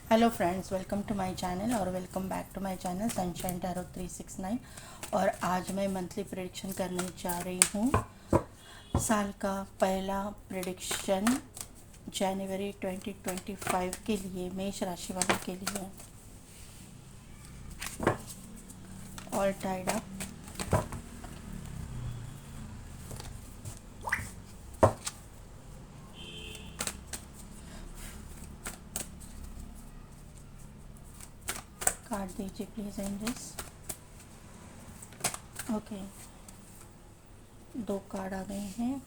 Hello friends, welcome to my channel और welcome back to my channel sunshine tarot 369। और आज मैं monthly prediction करने जा रही हूँ। साल का पहला प्रेडिक्शन जनवरी 2025 के लिए, मेष राशि वालों के लिए। All tied up. कार्ड दीजिए प्लीज एंजल्स। ओके, 2 कार्ड आ गए हैं।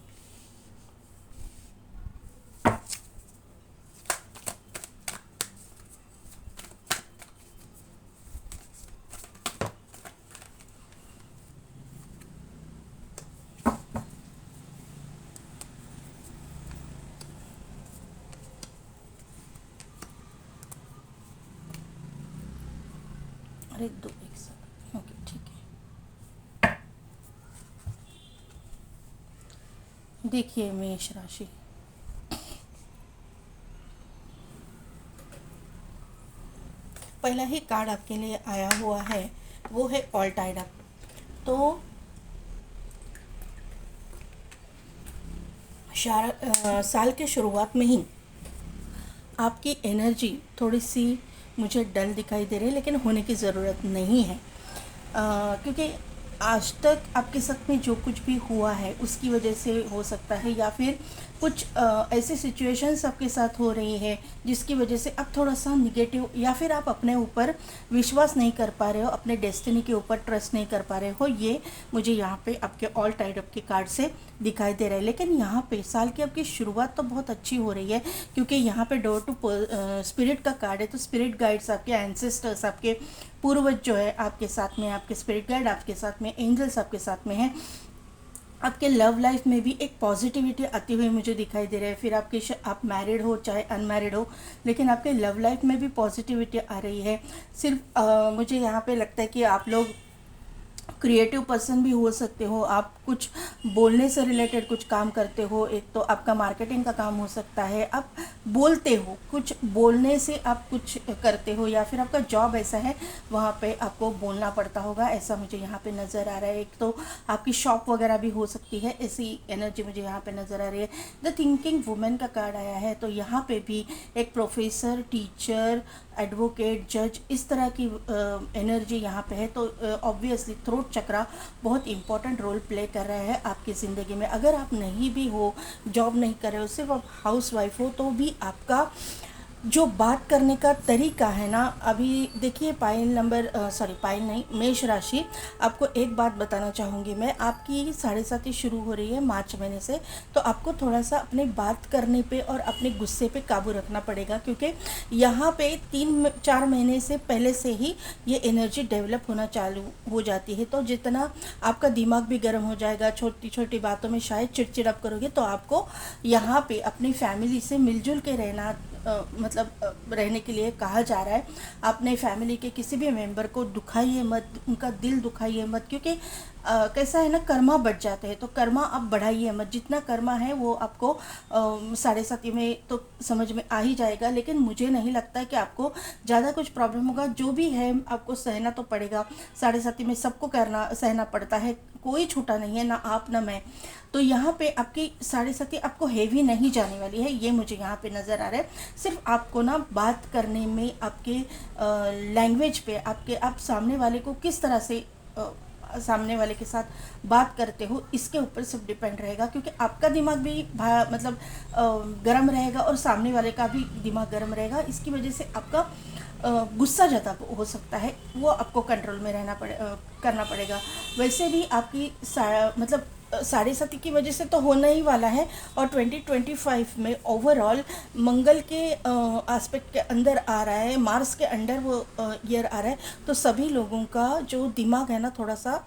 अरे 2 एक साथ। ओके, ठीक है। देखिए मेष राशि, पहला ही कार्ड आपके लिए आया हुआ है, वो है ऑल टाइड अप। तो साल के शुरुआत में ही आपकी एनर्जी थोड़ी सी मुझे डल दिखाई दे रही है, लेकिन होने की ज़रूरत नहीं है। क्योंकि आज तक आपके साथ में जो कुछ भी हुआ है उसकी वजह से हो सकता है, या फिर कुछ ऐसी सिचुएशंस आपके साथ हो रही है जिसकी वजह से आप थोड़ा सा निगेटिव, या फिर आप अपने ऊपर विश्वास नहीं कर पा रहे हो, अपने डेस्टिनी के ऊपर ट्रस्ट नहीं कर पा रहे हो। ये मुझे यहाँ पे आपके ऑल टाइड अप के कार्ड से दिखाई दे रहा है। लेकिन यहाँ पे साल की आपकी शुरुआत तो बहुत अच्छी हो रही है, क्योंकि यहाँ पे डोर टू स्पिरिट का कार्ड है। तो स्पिरिट गाइड्स, आपके एंसेस्टर्स, आपके पूर्वज जो है आपके साथ में, आपके स्पिरिट गाइड आपके साथ में, एंजल्स आपके साथ में हैं। आपके लव लाइफ में भी एक पॉजिटिविटी आती हुई मुझे दिखाई दे रहा है। फिर आप मैरिड हो चाहे अनमैरिड हो, लेकिन आपके लव लाइफ में भी पॉजिटिविटी आ रही है। सिर्फ मुझे यहाँ पे लगता है कि आप लोग क्रिएटिव पर्सन भी हो सकते हो। आप कुछ बोलने से रिलेटेड कुछ काम करते हो। एक तो आपका मार्केटिंग का काम हो सकता है, आप बोलते हो, कुछ बोलने से आप कुछ करते हो, या फिर आपका जॉब ऐसा है वहाँ पे आपको बोलना पड़ता होगा, ऐसा मुझे यहाँ पे नज़र आ रहा है। एक तो आपकी शॉप वगैरह भी हो सकती है, ऐसी एनर्जी मुझे यहाँ पे नज़र आ रही है। द थिंकिंग वुमेन का कार्ड आया है, तो यहाँ पे भी एक प्रोफेसर, टीचर, एडवोकेट, जज, इस तरह की एनर्जी यहाँ पे है। तो ऑब्वियसली थ्रोट चक्रा बहुत इंपॉर्टेंट रोल प्ले कर रहा है आपकी ज़िंदगी में। अगर आप नहीं भी हो, जॉब नहीं कर रहे हो, सिर्फ आप हाउस वाइफ हो, तो भी आपका जो बात करने का तरीका है ना, अभी देखिए पाइल नंबर सॉरी पाइल नहीं, मेष राशि, आपको एक बात बताना चाहूँगी मैं। आपकी 7.5 शुरू हो रही है मार्च महीने से, तो आपको थोड़ा सा अपने बात करने पे और अपने गुस्से पे काबू रखना पड़ेगा, क्योंकि यहाँ पे 3-4 महीने से पहले से ही ये एनर्जी डेवलप होना चालू हो जाती है। तो जितना आपका दिमाग भी गर्म हो जाएगा, छोटी छोटी बातों में शायद चिड़चिड़प करोगे, तो आपको यहाँ पे अपनी फैमिली से मिलजुल के रहना रहने के लिए कहा जा रहा है। अपने फैमिली के किसी भी मेंबर को दुखाइए मत, उनका दिल दुखाइए मत, क्योंकि कैसा है ना, कर्मा बढ़ जाते हैं। तो कर्मा आप बढ़ाइए मत, जितना कर्मा है वो आपको 7.5 में तो समझ में आ ही जाएगा। लेकिन मुझे नहीं लगता है कि आपको ज़्यादा कुछ प्रॉब्लम होगा। जो भी है आपको सहना तो पड़ेगा। 7.5 में सबको करना सहना पड़ता है, कोई छूटा नहीं है, ना आप ना मैं। तो यहाँ पे आपकी 7.5 आपको हैवी नहीं जाने वाली है, ये मुझे यहाँ पे नज़र आ रहा है। सिर्फ आपको ना बात करने में, आपके लैंग्वेज पे, आपके आप सामने वाले को किस तरह से सामने वाले के साथ बात करते हो, इसके ऊपर सब डिपेंड रहेगा। क्योंकि आपका दिमाग भी गर्म रहेगा और सामने वाले का भी दिमाग गर्म रहेगा। इसकी वजह से आपका गुस्सा ज़्यादा हो सकता है, वो आपको कंट्रोल में करना पड़ेगा। वैसे भी आपकी 7.5 की वजह से तो होना ही वाला है। और 2025 में ओवरऑल मंगल के एस्पेक्ट के अंदर आ रहा है, मार्स के अंडर वो ईयर आ रहा है। तो सभी लोगों का जो दिमाग है ना, थोड़ा सा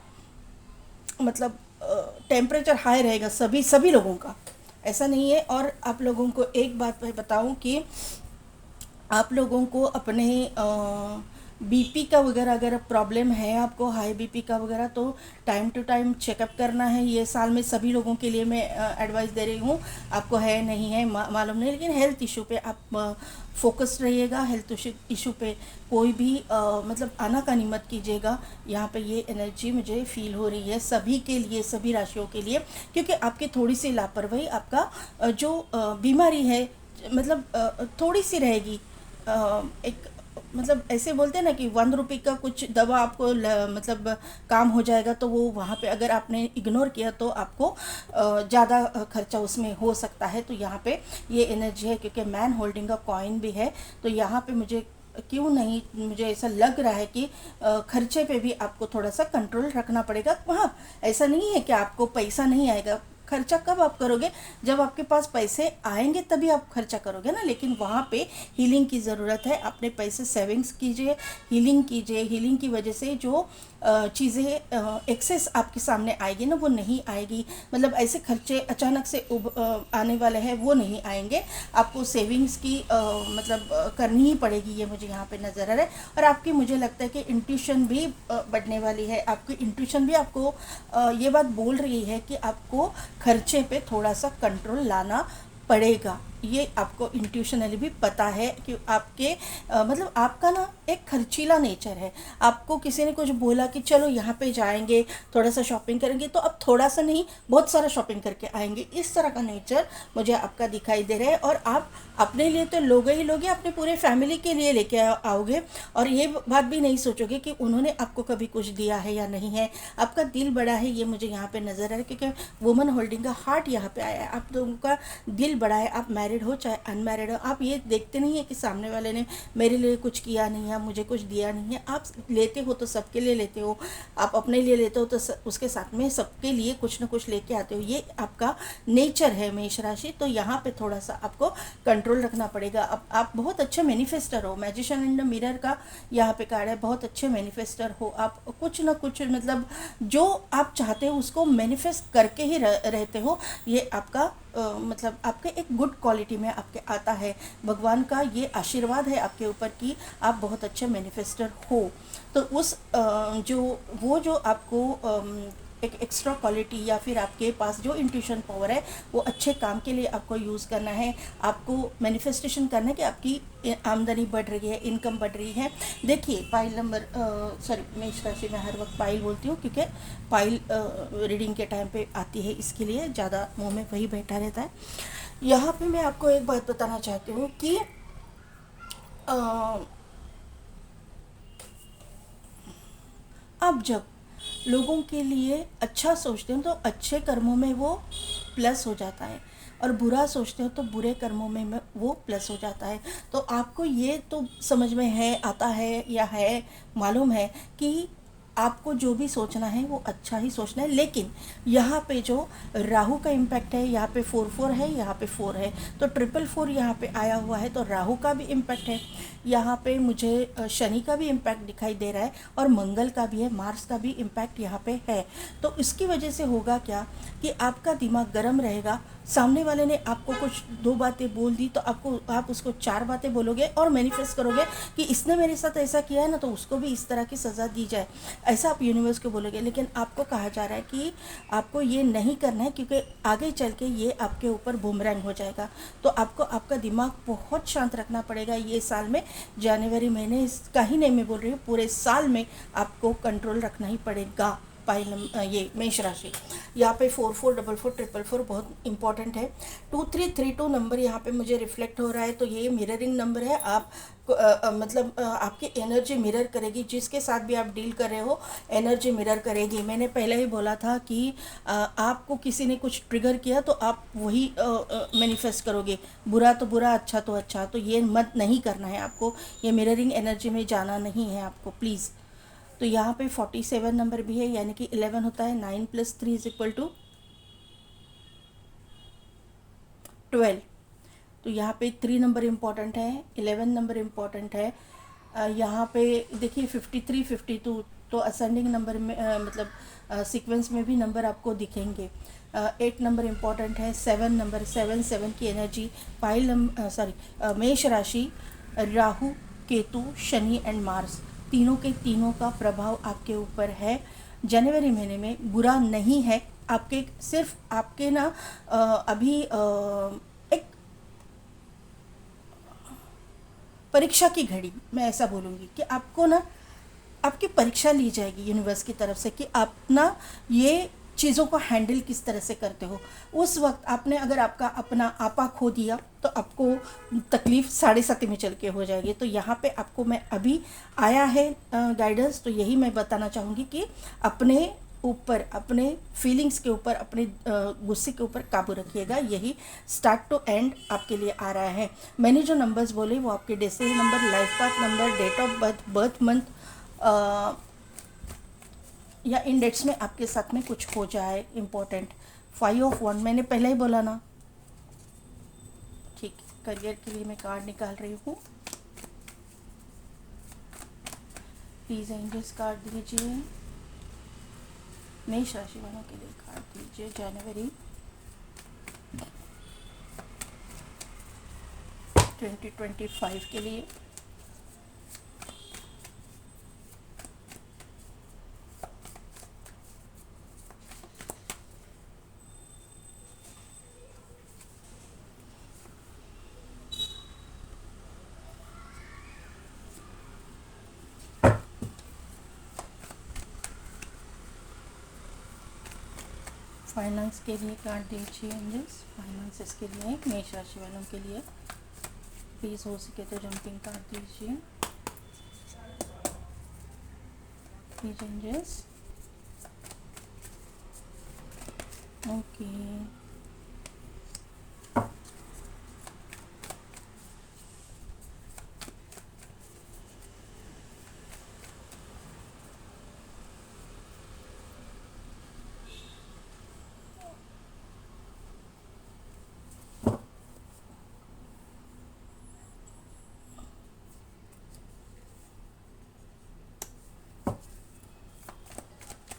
टेम्परेचर हाई रहेगा, सभी सभी लोगों का, ऐसा नहीं है। और आप लोगों को एक बात मैं बताऊं कि आप लोगों को अपने बीपी का वगैरह अगर प्रॉब्लम है आपको, हाई बीपी का वगैरह, तो टाइम टू टाइम चेकअप करना है। ये साल में सभी लोगों के लिए मैं एडवाइस दे रही हूँ। आपको है नहीं है मालूम नहीं, लेकिन हेल्थ इशू पे आप फोकस्ड रहिएगा। हेल्थ इशू पे कोई भी मतलब आनाकानी मत कीजिएगा। यहाँ पे ये एनर्जी मुझे फील हो रही है सभी के लिए, सभी राशियों के लिए, क्योंकि आपकी थोड़ी सी लापरवाही आपका जो बीमारी है, मतलब थोड़ी सी रहेगी। एक मतलब ऐसे बोलते हैं ना कि 1 रुपये का कुछ दवा आपको मतलब काम हो जाएगा, तो वो वहाँ पे अगर आपने इग्नोर किया तो आपको ज़्यादा खर्चा उसमें हो सकता है। तो यहाँ पे ये एनर्जी है, क्योंकि मैन होल्डिंग का कॉइन भी है। तो यहाँ पे मुझे क्यों नहीं, मुझे ऐसा लग रहा है कि खर्चे पे भी आपको थोड़ा सा कंट्रोल रखना पड़ेगा। हाँ, ऐसा नहीं है कि आपको पैसा नहीं आएगा। खर्चा कब आप करोगे, जब आपके पास पैसे आएंगे तभी आप खर्चा करोगे ना। लेकिन वहाँ पे हीलिंग की ज़रूरत है। अपने पैसे सेविंग्स कीजिए, हीलिंग कीजिए। हीलिंग की वजह से जो चीज़ें एक्सेस आपके सामने आएगी ना, वो नहीं आएगी। मतलब ऐसे खर्चे अचानक से आने वाले हैं, वो नहीं आएंगे। आपको सेविंग्स की मतलब करनी ही पड़ेगी, ये मुझे यहाँ पे नज़र आ रहा है। और आपकी मुझे लगता है कि इंट्यूशन भी बढ़ने वाली है। आपकी इंट्यूशन भी आपको ये बात बोल रही है कि आपको खर्चे पे थोड़ा सा कंट्रोल लाना पड़ेगा। ये आपको इंट्यूशनली भी पता है कि आपके मतलब आपका ना एक खर्चीला नेचर है। आपको किसी ने कुछ बोला कि चलो यहाँ पे जाएंगे, थोड़ा सा शॉपिंग करेंगे, तो अब थोड़ा सा नहीं, बहुत सारा शॉपिंग करके आएंगे। इस तरह का नेचर मुझे आपका दिखाई दे रहा है। और आप अपने लिए तो लोगे ही लोगे, अपने पूरे फैमिली के लिए लेके आओगे। और ये बात भी नहीं सोचोगे कि उन्होंने आपको कभी कुछ दिया है या नहीं है। आपका दिल बड़ा है, ये मुझे यहाँ पे नज़र आ रहा है, क्योंकि वुमन होल्डिंग का हार्ट यहाँ पे आया है। आप लोगों का दिल बड़ा है, आप मैरिड हो चाहे अनमैरिड हो। आप ये देखते नहीं है कि सामने वाले ने मेरे लिए कुछ किया नहीं है, मुझे कुछ दिया नहीं है। आप लेते हो तो सबके लिए लेते हो, आप अपने लिए लेते हो तो उसके साथ में सबके लिए कुछ ना कुछ लेके आते हो। ये आपका नेचर है मेष राशि। तो यहाँ पे थोड़ा सा आपको कंट्रोल रखना पड़ेगा। अब आप बहुत अच्छे मैनिफेस्टर हो, मैजिशियन एंड मिरर का यहाँ पे कार्ड है। बहुत अच्छे मैनिफेस्टर हो आप, कुछ ना कुछ मतलब जो आप चाहते हो उसको मैनिफेस्ट करके ही रहते हो। ये आपका मतलब आपके एक गुड क्वालिटी में आपके आता है। भगवान का ये आशीर्वाद है आपके ऊपर कि आप बहुत अच्छे मैनिफेस्टर हो। तो उस जो आपको एक एक्स्ट्रा क्वालिटी या फिर आपके पास जो इंट्यूशन पावर है, वो अच्छे काम के लिए आपको यूज़ करना है। आपको मैनिफेस्टेशन करना है कि आपकी आमदनी बढ़ रही है, इनकम बढ़ रही है। देखिए पाइल नंबर सॉरी, मेष राशि में हर वक्त पाइल बोलती हूँ, क्योंकि पाइल रीडिंग के टाइम पे आती है, इसके लिए ज़्यादा मुंह में वही बैठा रहता है। यहाँ पे मैं आपको एक बात बताना चाहती हूँ कि आप जब लोगों के लिए अच्छा सोचते हो तो अच्छे कर्मों में वो प्लस हो जाता है, और बुरा सोचते हो तो बुरे कर्मों में वो प्लस हो जाता है। तो आपको ये तो समझ में है, आता है या है मालूम है कि आपको जो भी सोचना है वो अच्छा ही सोचना है। लेकिन यहाँ पे जो राहु का इम्पैक्ट है, यहाँ पे 4 4 है, यहाँ पे 4 है, तो 4 4 यहाँ पे आया हुआ है। तो राहु का भी इम्पैक्ट है यहाँ पे, मुझे शनि का भी इम्पैक्ट दिखाई दे रहा है, और मंगल का भी है, मार्स का भी इम्पैक्ट यहाँ पे है। तो इसकी वजह से होगा क्या कि आपका दिमाग गर्म रहेगा। सामने वाले ने आपको कुछ 2 बातें बोल दी, तो आप उसको 4 बातें बोलोगे और मैनिफेस्ट करोगे कि इसने मेरे साथ ऐसा किया है ना, तो उसको भी इस तरह की सज़ा दी जाए, ऐसा आप यूनिवर्स को बोलोगे। लेकिन आपको कहा जा रहा है कि आपको ये नहीं करना है, क्योंकि आगे चल के ये आपके ऊपर बूमरैंग हो जाएगा। तो आपको आपका दिमाग बहुत शांत रखना पड़ेगा ये साल में। जनवरी महीने का ही नहीं मैं बोल रही हूँ, पूरे साल में आपको कंट्रोल रखना ही पड़ेगा। ये मेष राशि, यहाँ पे 4 4 4 4 4 4 बहुत इंपॉर्टेंट है। 2 3 3 2 नंबर यहाँ पे मुझे रिफ्लेक्ट हो रहा है, तो ये मिररिंग नंबर है। आप मतलब आपकी एनर्जी मिरर करेगी, जिसके साथ भी आप डील कर रहे हो एनर्जी मिरर करेगी। मैंने पहले ही बोला था कि आपको किसी ने कुछ ट्रिगर किया तो आप वही मैनिफेस्ट करोगे, बुरा तो बुरा, अच्छा तो अच्छा। तो ये मत नहीं करना है आपको, ये मिररिंग एनर्जी में जाना नहीं है आपको, प्लीज़। तो यहाँ पे 47 नंबर भी है, यानी कि 11 होता है। 9 + 3 = 12। तो यहाँ पे 3 नंबर इम्पॉर्टेंट है, 11 नंबर इम्पॉर्टेंट है। यहाँ पे देखिए 53 52 तो असेंडिंग नंबर में मतलब सीक्वेंस में भी नंबर आपको दिखेंगे। 8 नंबर इम्पॉर्टेंट है। 7 नंबर, 7 7 की एनर्जी। मेष राशि, राहु, केतु, शनि एंड मार्स, तीनों के तीनों का प्रभाव आपके ऊपर है। जनवरी महीने में बुरा नहीं है, आपके सिर्फ आपके ना अभी एक परीक्षा की घड़ी, मैं ऐसा बोलूँगी कि आपको ना आपकी परीक्षा ली जाएगी यूनिवर्स की तरफ से कि आप ना ये चीज़ों को हैंडल किस तरह से करते हो। उस वक्त आपने अगर आपका अपना आपा खो दिया तो आपको तकलीफ़ 7.5 में चल के हो जाएगी। तो यहाँ पे आपको मैं अभी आया है गाइडेंस, तो यही मैं बताना चाहूँगी कि अपने ऊपर, अपने फीलिंग्स के ऊपर, अपने गुस्से के ऊपर काबू रखिएगा। यही स्टार्ट टू एंड आपके लिए आ रहा है। मैंने जो नंबर्स बोले वो आपके destiny number, life path number, date of birth, birth month या इन डेट्स में आपके साथ में कुछ हो जाए इम्पोर्टेंट। 5 ऑफ 1 मैंने पहले ही बोला ना। ठीक, करियर के लिए मैं कार्ड निकाल रही हूँ। प्लीज़ एंजल्स कार्ड दीजिए। मेष राशि वालों के लिए कार्ड दीजिए जनवरी 2025 के लिए। फाइनेंस के लिए कार्ड दीजिए एंजल्स, फाइनेंसेस के लिए मेष राशि वालों के लिए। प्लीज़ हो सके तो जंपिंग कार्ड दीजिए please angels. Okay,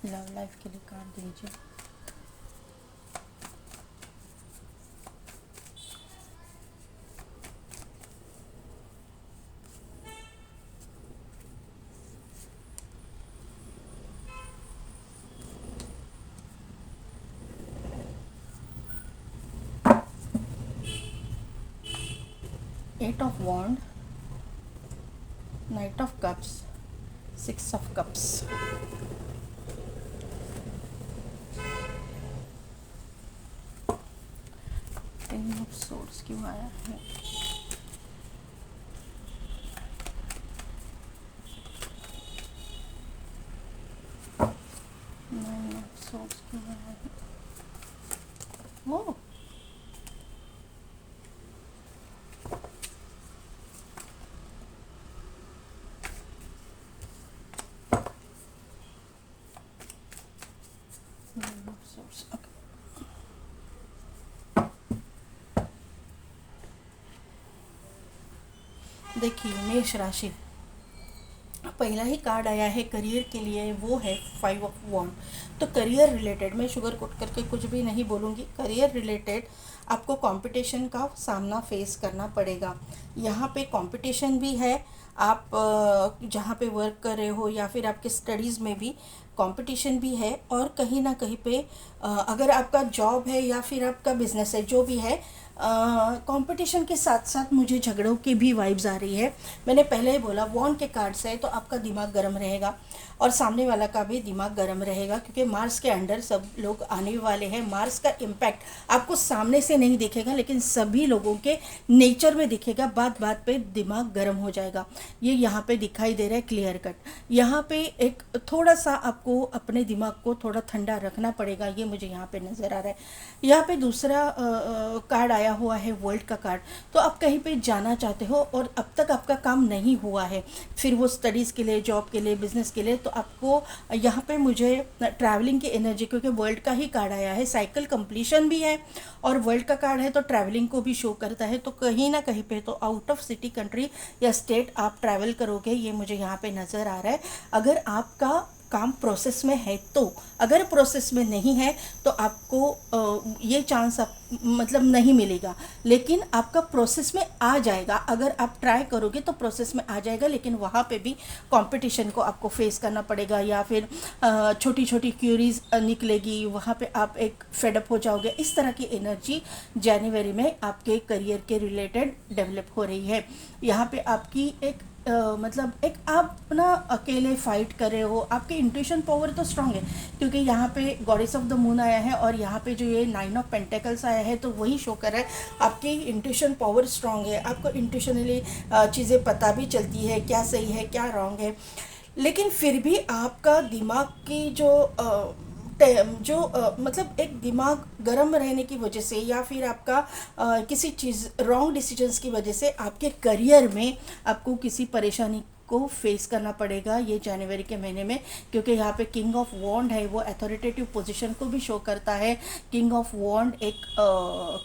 love life के लिए कार्ड दीजिए। Eight of wand, knight of cups, 6 of cups. Ten of swords क्यों आया है? नाइन ऑफ सोर्ड्स क्यों आया है? Oh nine of swords, okay. देखिए मेष राशि, पहला ही कार्ड आया है करियर के लिए, वो है 5 ऑफ वॉन्ड। तो करियर रिलेटेड मैं शुगर कोट करके कुछ भी नहीं बोलूँगी। करियर रिलेटेड आपको कंपटीशन का सामना फेस करना पड़ेगा। यहाँ पे कंपटीशन भी है, आप जहाँ पे वर्क कर रहे हो या फिर आपके स्टडीज़ में भी कंपटीशन भी है। और कहीं ना कहीं पे अगर आपका जॉब है या फिर आपका बिजनेस है, जो भी है, कंपटीशन के साथ साथ मुझे झगड़ों की भी वाइब्स आ रही है। मैंने पहले ही बोला वॉन के कार्ड से तो आपका दिमाग गर्म रहेगा और सामने वाला का भी दिमाग गर्म रहेगा, क्योंकि मार्स के अंडर सब लोग आने वाले हैं। मार्स का इम्पैक्ट आपको सामने से नहीं दिखेगा, लेकिन सभी लोगों के नेचर में दिखेगा। बात बात पे दिमाग गर्म हो जाएगा, ये यहाँ पे दिखाई दे रहा है क्लियर कट। यहाँ पे एक थोड़ा सा आपको अपने दिमाग को थोड़ा ठंडा रखना पड़ेगा, ये मुझे यहाँ पे नज़र आ रहा है। यहाँ पे दूसरा कार्ड आया हुआ है वर्ल्ड का कार्ड। तो आप कहीं पे जाना चाहते हो और अब तक आपका काम नहीं हुआ है, फिर वो स्टडीज़ के लिए, जॉब के लिए, बिजनेस के लिए, तो आपको यहाँ पे मुझे ट्रैवलिंग की एनर्जी, क्योंकि वर्ल्ड का ही कार्ड आया है, साइकिल कंप्लीशन भी है और वर्ल्ड का कार्ड है तो ट्रैवलिंग को भी शो करता है। तो कहीं ना कहीं पे तो आउट ऑफ सिटी, कंट्री या स्टेट आप ट्रैवल करोगे, ये मुझे यहाँ पे नज़र आ रहा है। अगर आपका काम प्रोसेस में है, तो अगर प्रोसेस में नहीं है तो आपको ये चांस मतलब नहीं मिलेगा, लेकिन आपका प्रोसेस में आ जाएगा। अगर आप ट्राई करोगे तो प्रोसेस में आ जाएगा, लेकिन वहाँ पे भी कंपटीशन को आपको फेस करना पड़ेगा, या फिर छोटी छोटी क्यूरीज निकलेगी, वहाँ पे आप एक फेडअप हो जाओगे। इस तरह की एनर्जी जनवरी में आपके करियर के रिलेटेड डेवलप हो रही है। यहाँ पे आपकी एक मतलब एक आप ना अकेले फाइट कर रहे हो, आपके इंट्यूशन पावर तो स्ट्रांग है, क्योंकि यहाँ पे गॉडेस ऑफ द मून आया है और यहाँ पे जो ये 9 ऑफ पेंटेकल्स आया है, तो वही शो कर रहा है आपकी इंट्यूशन पावर स्ट्रांग है। आपको इंट्यूशनली चीज़ें पता भी चलती है क्या सही है क्या रॉन्ग है, लेकिन फिर भी आपका दिमाग की मतलब एक दिमाग गर्म रहने की वजह से, या फिर आपका किसी चीज़ रॉन्ग डिसीजंस की वजह से आपके करियर में आपको किसी परेशानी को फेस करना पड़ेगा ये जनवरी के महीने में। क्योंकि यहाँ पे किंग ऑफ वॉन्ड है, वो अथॉरिटेटिव पोजीशन को भी शो करता है। किंग ऑफ वॉन्ड एक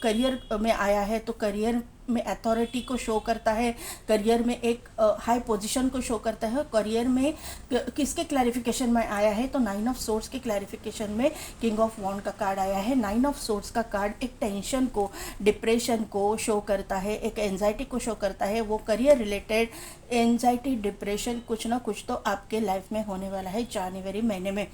करियर में आया है, तो करियर में अथॉरिटी को शो करता है, करियर में एक हाई पोजीशन को शो करता है। करियर में किसके क्लैरिफिकेशन में आया है, तो 9 ऑफ सोर्स के क्लैरिफिकेशन में किंग ऑफ वॉन्ड का कार्ड आया है। 9 ऑफ सोर्स का कार्ड एक टेंशन को, डिप्रेशन को शो करता है, एक एंजाइटी को शो करता है। वो करियर रिलेटेड एंजाइटी, डिप्रेशन कुछ ना कुछ तो आपके लाइफ में होने वाला है जनवरी महीने में।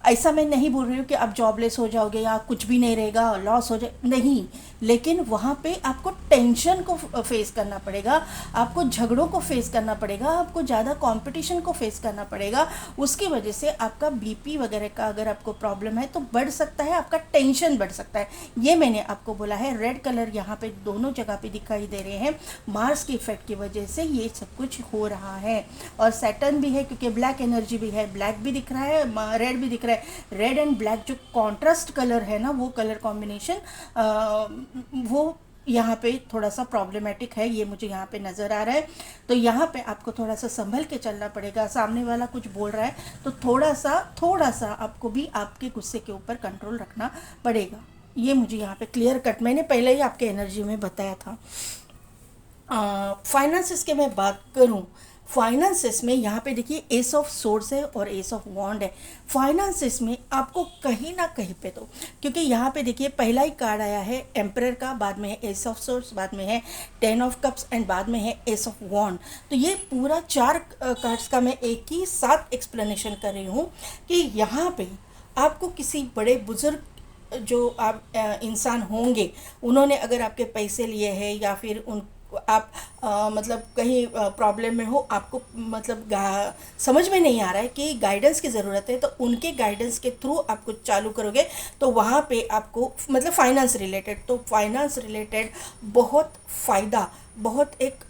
ऐसा मैं नहीं बोल रही हूँ कि आप जॉबलेस हो जाओगे या कुछ भी नहीं रहेगा, लॉस हो जाए, नहीं, लेकिन वहाँ पे आपको टेंशन को फेस करना पड़ेगा, आपको झगड़ों को फेस करना पड़ेगा, आपको ज़्यादा कंपटीशन को फेस करना पड़ेगा। उसकी वजह से आपका बीपी वगैरह का अगर आपको प्रॉब्लम है तो बढ़ सकता है, आपका टेंशन बढ़ सकता है। ये मैंने आपको बोला है। रेड कलर यहाँ पे दोनों जगह पे दिखाई दे रहे हैं, मार्स के इफेक्ट की वजह से ये सब कुछ हो रहा है। और सैटर्न भी है, क्योंकि ब्लैक एनर्जी भी है, ब्लैक भी दिख रहा है, रेड भी दिख रहा है। रेड एंड ब्लैक जो कॉन्ट्रास्ट कलर है ना, वो कलर कॉम्बिनेशन वो यहाँ पे थोड़ा सा प्रॉब्लमेटिक है, ये मुझे यहाँ पे नज़र आ रहा है। तो यहाँ पे आपको थोड़ा सा संभल के चलना पड़ेगा। सामने वाला कुछ बोल रहा है तो थोड़ा सा आपको भी आपके गुस्से के ऊपर कंट्रोल रखना पड़ेगा। ये मुझे यहाँ पे क्लियर कट, मैंने पहले ही आपके एनर्जी में बताया था। फाइनेंसेस के मैं बात करूँ, फाइनेंसेस में यहाँ पे देखिए एस ऑफ सोर्स है और एस ऑफ वॉन्ड है। फाइनेंसेस में आपको कहीं ना कहीं पे तो, क्योंकि यहाँ पे देखिए पहला ही कार्ड आया है एम्परर का, बाद में है एस ऑफ सोर्स, बाद में है 10 ऑफ कप्स एंड बाद में है एस ऑफ वॉन्ड। तो ये पूरा 4 कार्ड्स का मैं एक ही साथ एक्सप्लेनेशन कर रही हूँ कि यहाँ पे आपको किसी बड़े बुजुर्ग जो आप इंसान होंगे, उन्होंने अगर आपके पैसे लिए हैं, या फिर उन आप मतलब कहीं प्रॉब्लम में हो, आपको मतलब समझ में नहीं आ रहा है कि गाइडेंस की ज़रूरत है, तो उनके गाइडेंस के थ्रू आप कुछ चालू करोगे तो वहाँ पे आपको मतलब फाइनेंस रिलेटेड, तो फाइनेंस रिलेटेड बहुत फ़ायदा, बहुत एक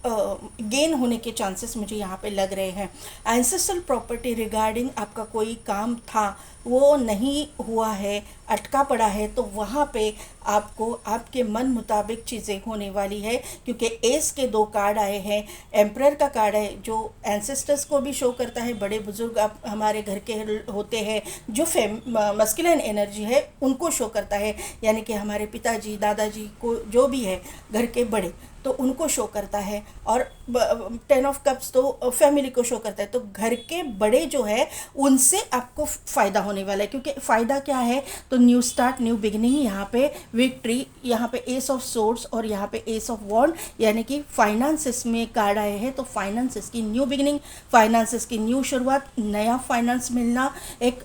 गेन होने के चांसेस मुझे यहाँ पे लग रहे हैं। एंसेस्ट्रल प्रॉपर्टी रिगार्डिंग आपका कोई काम था वो नहीं हुआ है, अटका पड़ा है, तो वहाँ पे आपको आपके मन मुताबिक चीज़ें होने वाली है। क्योंकि एस के 2 कार्ड आए हैं, एम्परर का कार्ड है जो एंसेस्टर्स को भी शो करता है, बड़े बुजुर्ग आप हमारे घर के होते हैं, जो मस्कुलिन एनर्जी है उनको शो करता है, यानी कि हमारे पिताजी, दादाजी को जो भी है घर के बड़े, तो उनको शो करता है। और 10 ऑफ कप्स तो फैमिली को शो करता है, तो घर के बड़े जो है उनसे आपको फ़ायदा होने वाला है। क्योंकि फ़ायदा क्या है, तो न्यू स्टार्ट, न्यू बिगनिंग, यहाँ पे विक्ट्री, यहाँ पे एस ऑफ सोर्ड्स और यहाँ पे एस ऑफ वॉन्ड, यानी कि फाइनेंसेस में कार्ड आए हैं, तो फाइनेंसेस की न्यू बिगनिंग, फाइनेंसेस की न्यू शुरुआत, नया फाइनेंस मिलना, एक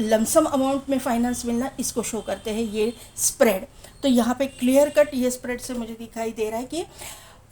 लमसम अमाउंट में फाइनेंस मिलना, इसको शो करते हैं ये स्प्रेड। तो यहाँ पे क्लियर कट ये स्प्रेड से मुझे दिखाई दे रहा है कि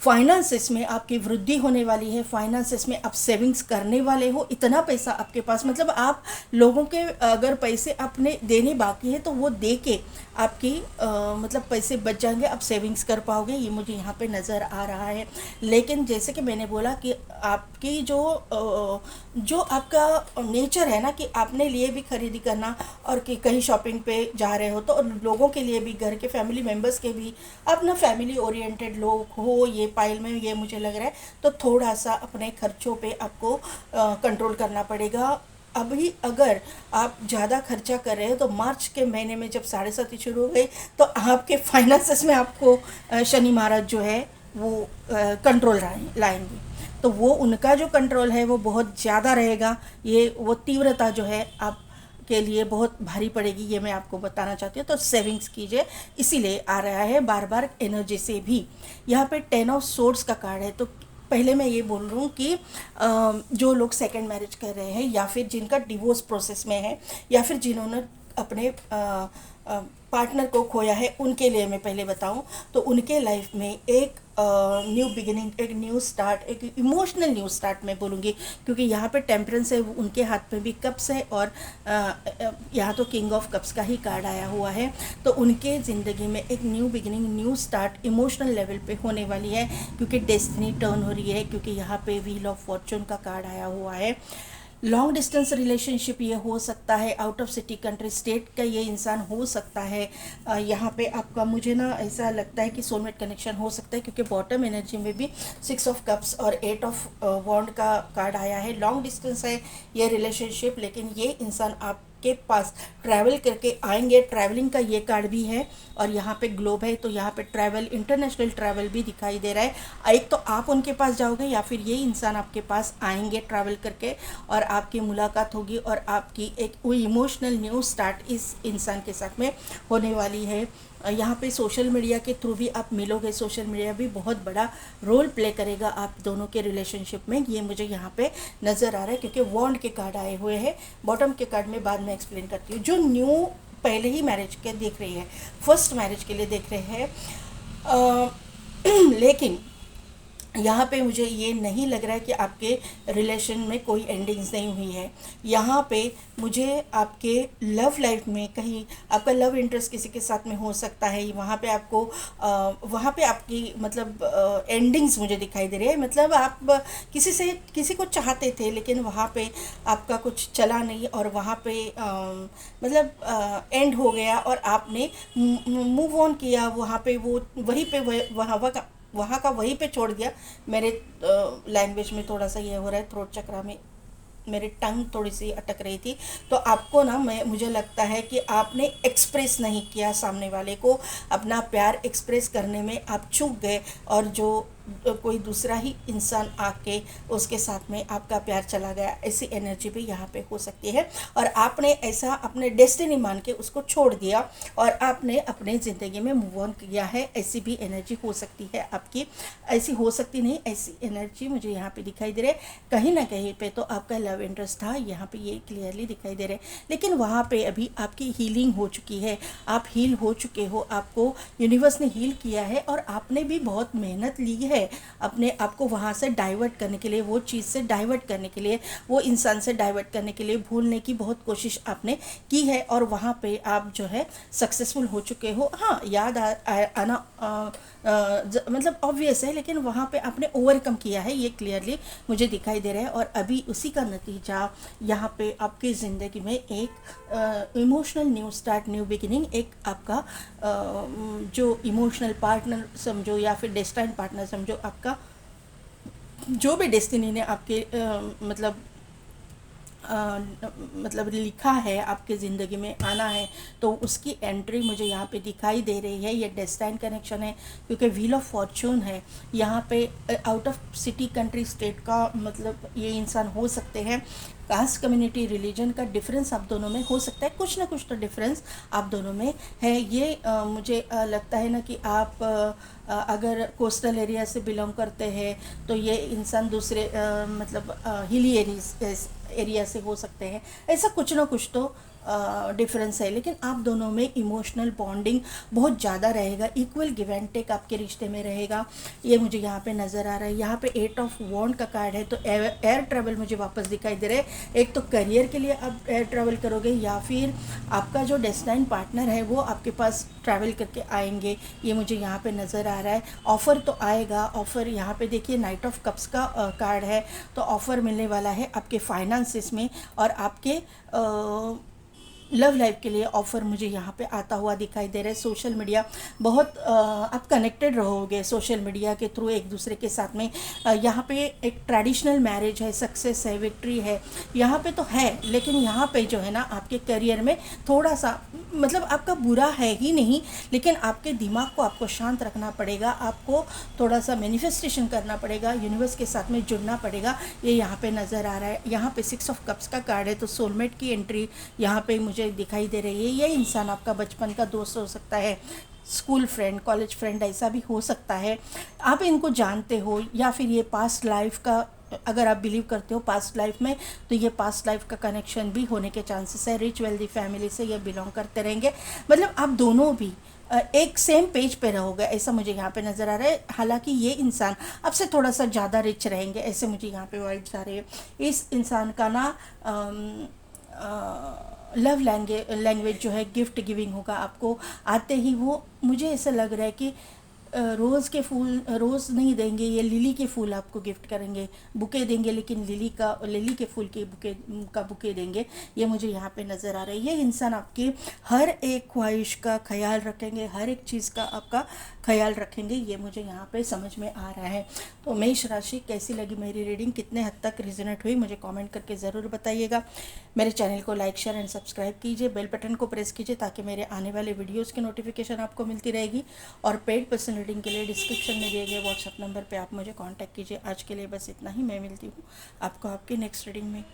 फाइनेंसेस में आपकी वृद्धि होने वाली है, फाइनेंसेस में आप सेविंग्स करने वाले हो, इतना पैसा आपके पास, मतलब आप लोगों के अगर पैसे अपने देने बाकी है तो वो दे के आपकी मतलब पैसे बच जाएंगे, आप सेविंग्स कर पाओगे, ये मुझे यहाँ पे नज़र आ रहा है। लेकिन जैसे कि मैंने बोला कि आपकी जो आपका नेचर है ना, कि आपने लिए भी खरीदी करना और कि कहीं शॉपिंग पे जा रहे हो, तो लोगों के लिए भी, घर के फैमिली मेम्बर्स के भी, अपना फैमिली ओरिएंटेड लोग हो ये पाइल में, ये मुझे लग रहा है, तो थोड़ा सा अपने खर्चों पे आपको कंट्रोल करना पड़ेगा। अभी अगर आप ज़्यादा खर्चा कर रहे हो तो मार्च के महीने में जब 7.5 शुरू हो गई तो आपके फाइनेंसेस में आपको शनि महाराज जो है वो कंट्रोल लाएंगे। तो वो उनका जो कंट्रोल है वो बहुत ज़्यादा रहेगा। ये वो तीव्रता जो है आप के लिए बहुत भारी पड़ेगी, ये मैं आपको बताना चाहती हूँ। तो सेविंग्स कीजिए, इसीलिए आ रहा है बार बार एनर्जी से भी। यहाँ पे 10 ऑफ सोर्ड्स का कार्ड है। तो पहले मैं ये बोल रहा हूँ कि जो लोग सेकंड मैरिज कर रहे हैं, या फिर जिनका डिवोर्स प्रोसेस में है, या फिर जिन्होंने अपने पार्टनर को खोया है, उनके लिए मैं पहले बताऊं तो उनके लाइफ में एक न्यू बिगिनिंग, एक न्यू स्टार्ट, एक इमोशनल न्यू स्टार्ट मैं बोलूँगी, क्योंकि यहाँ पे टेम्परेंस है, उनके हाथ में भी कप्स है, और यहाँ तो किंग ऑफ कप्स का ही कार्ड आया हुआ है। तो उनके ज़िंदगी में एक new beginning, new start emotional level पे होने वाली है, क्योंकि डेस्टिनी टर्न हो रही है, क्योंकि यहाँ पे व्हील ऑफ फॉर्चून का कार्ड आया हुआ है। लॉन्ग डिस्टेंस रिलेशनशिप ये हो सकता है, out of city, country, state का ये इंसान हो सकता है। यहाँ पे आपका मुझे ना ऐसा लगता है कि सोलमेट कनेक्शन हो सकता है, क्योंकि बॉटम एनर्जी में भी 6 ऑफ कप्स और 8 ऑफ वॉन्ड का कार्ड आया है। लॉन्ग डिस्टेंस है ये रिलेशनशिप, लेकिन ये इंसान आपके पास ट्रैवल करके आएंगे, ट्रैवलिंग का ये कार्ड भी है। और यहाँ पे ग्लोब है, तो यहाँ पे ट्रैवल, इंटरनेशनल ट्रैवल भी दिखाई दे रहा है। एक तो आप उनके पास जाओगे, या फिर ये इंसान आपके पास आएंगे ट्रैवल करके, और आपकी मुलाकात होगी, और आपकी एक वो इमोशनल न्यू स्टार्ट इस इंसान के साथ में होने वाली है। यहाँ पे सोशल मीडिया के थ्रू भी आप मिलोगे, सोशल मीडिया भी बहुत बड़ा रोल प्ले करेगा आप दोनों के रिलेशनशिप में, ये मुझे यहाँ पे नज़र आ रहा है, क्योंकि वॉन्ड के कार्ड आए हुए हैं। बॉटम के कार्ड में बाद में एक्सप्लेन करती हूँ। जो न्यू पहले ही मैरिज के देख रही है, फर्स्ट मैरिज के लिए देख रहे हैं, लेकिन यहाँ पे मुझे ये नहीं लग रहा है कि आपके रिलेशन में कोई एंडिंग्स नहीं हुई है। यहाँ पे मुझे आपके लव लाइफ में कहीं आपका लव इंटरेस्ट किसी के साथ में हो सकता है, वहाँ पे आपको वहाँ पे आपकी मतलब एंडिंग्स मुझे दिखाई दे रही है। मतलब आप किसी को चाहते थे, लेकिन वहाँ पे आपका कुछ चला नहीं, और वहाँ पे मतलब एंड हो गया, और आपने मूव ऑन किया। वहाँ पे वो वहीं पे वहाँ का वहीं पे छोड़ दिया। मेरे लैंग्वेज में थोड़ा सा ये हो रहा है, थ्रोट चक्रा में मेरी टंग थोड़ी सी अटक रही थी। तो आपको ना मुझे लगता है कि आपने एक्सप्रेस नहीं किया, सामने वाले को अपना प्यार एक्सप्रेस करने में आप चूक गए, और जो कोई दूसरा ही इंसान आके उसके साथ में आपका प्यार चला गया, ऐसी एनर्जी भी यहाँ पे हो सकती है। और आपने ऐसा अपने डेस्टिनी मान के उसको छोड़ दिया, और आपने अपने ज़िंदगी में मूव ऑन किया है, ऐसी भी एनर्जी हो सकती है आपकी। ऐसी हो सकती नहीं, ऐसी एनर्जी मुझे यहाँ पे दिखाई दे रही है। कहीं ना कहीं पे तो आपका लव इंटरेस्ट था, यहाँ पे ये क्लियरली दिखाई दे रहे हैं, लेकिन वहाँ पे अभी आपकी हीलिंग हो चुकी है, आप हील हो चुके हो, आपको यूनिवर्स ने हील किया है, और आपने भी बहुत मेहनत ली है अपने आप को वहाँ से डाइवर्ट करने के लिए, वो चीज़ से डाइवर्ट करने के लिए, वो इंसान से डाइवर्ट करने के लिए, भूलने की बहुत कोशिश आपने की है, और वहाँ पे आप जो है सक्सेसफुल हो चुके हो। हाँ, याद आना मतलब ऑब्वियस है, लेकिन वहाँ पे आपने ओवरकम किया है, ये क्लियरली मुझे दिखाई दे रहा है। और अभी उसी का नतीजा यहाँ पे आपकी ज़िंदगी में एक emotional new start, new beginning, एक आपका जो इमोशनल पार्टनर समझो, या फिर डेस्टाइन पार्टनर समझो, आपका जो भी डेस्टिनी ने आपके मतलब लिखा है आपके ज़िंदगी में आना है, तो उसकी एंट्री मुझे यहाँ पे दिखाई दे रही है। ये डेस्टाइन कनेक्शन है, क्योंकि व्हील ऑफ फॉर्चून है यहाँ पे। Out of city, country, state का मतलब ये इंसान हो सकते हैं। कास्ट, कम्युनिटी, रिलीजन का डिफरेंस आप दोनों में हो सकता है, कुछ ना कुछ तो डिफरेंस आप दोनों में है। ये मुझे लगता है ना कि आप अगर कोस्टल एरिया से बिलोंग करते हैं, तो ये इंसान दूसरे मतलब हिली एरिया से हो सकते हैं। ऐसा कुछ ना कुछ तो डिफरेंस है, लेकिन आप दोनों में इमोशनल बॉन्डिंग बहुत ज़्यादा रहेगा, इक्वल गिव एंड टेक आपके रिश्ते में रहेगा, ये मुझे यहाँ पे नज़र आ रहा है। यहाँ पे 8 ऑफ वॉन्ड का कार्ड है, तो एयर ट्रैवल मुझे वापस दिखाई दे रहा है। एक तो करियर के लिए आप एयर ट्रैवल करोगे, या फिर आपका जो डेस्टाइन पार्टनर है वो आपके पास ट्रैवल करके आएंगे, ये मुझे यहाँ पे नज़र आ रहा है। ऑफ़र तो आएगा, ऑफ़र यहाँ पे देखिए नाइट ऑफ कप्स का कार्ड है, तो ऑफ़र मिलने वाला है आपके फाइनेंसिस में, और आपके लव लाइफ के लिए ऑफ़र मुझे यहाँ पे आता हुआ दिखाई दे रहा है। सोशल मीडिया बहुत आप कनेक्टेड रहोगे सोशल मीडिया के थ्रू एक दूसरे के साथ में। यहाँ पे एक ट्रेडिशनल मैरिज है, सक्सेस है, विक्ट्री है, यहाँ पे तो है, लेकिन यहाँ पे जो है ना आपके करियर में थोड़ा सा मतलब आपका बुरा है ही नहीं, लेकिन आपके दिमाग को आपको शांत रखना पड़ेगा, आपको थोड़ा सा मैनिफेस्टेशन करना पड़ेगा, यूनिवर्स के साथ में जुड़ना पड़ेगा। ये यहाँ पे नज़र आ रहा है। यहाँ पे 6 ऑफ कप्स का कार्ड है, तो सोलमेट की एंट्री यहाँ पे मुझे दिखाई दे रही है। ये इंसान आपका बचपन का दोस्त हो सकता है, स्कूल फ्रेंड, कॉलेज फ्रेंड, ऐसा भी हो सकता है। आप इनको जानते हो, या फिर ये पास्ट लाइफ का, अगर आप बिलीव करते हो पास्ट लाइफ में, तो ये पास्ट लाइफ का कनेक्शन भी होने के चांसेस है। रिच वेल्दी फैमिली से ये बिलोंग करते रहेंगे। मतलब आप दोनों भी एक सेम पेज पे रहोगे, ऐसा मुझे यहाँ पे नज़र आ रहा है। हालांकि ये इंसान आपसे थोड़ा सा ज़्यादा रिच रहेंगे, ऐसे मुझे यहाँ पे वाइब्स आ रही है। इस इंसान का ना लव लैंग्वेज जो है गिफ्ट गिविंग होगा। आपको आते ही वो, मुझे ऐसा लग रहा है कि रोज़ के फूल, रोज़ नहीं देंगे, ये लिली के फूल आपको गिफ्ट करेंगे, बुके देंगे, लेकिन लिली के फूल के बुके देंगे। ये मुझे यहाँ पे नज़र आ रहा है। ये इंसान आपकी हर एक ख्वाहिश का ख्याल रखेंगे, हर एक चीज़ का आपका ख्याल रखेंगे, ये मुझे यहाँ पे समझ में आ रहा है। तो मेष राशि, कैसी लगी मेरी रीडिंग, कितने हद तक रिजोनेट हुई, मुझे कमेंट करके ज़रूर बताइएगा। मेरे चैनल को लाइक शेयर एंड सब्सक्राइब कीजिए, बेल बटन को प्रेस कीजिए, ताकि मेरे आने वाले वीडियोज़ की नोटिफिकेशन आपको मिलती रहेगी। और पेड पर्सन रीडिंग के लिए डिस्क्रिप्शन में दिए गए व्हाट्सएप नंबर पे आप मुझे कांटेक्ट कीजिए। आज के लिए बस इतना ही। मैं मिलती हूँ आपको आपकी नेक्स्ट रीडिंग में।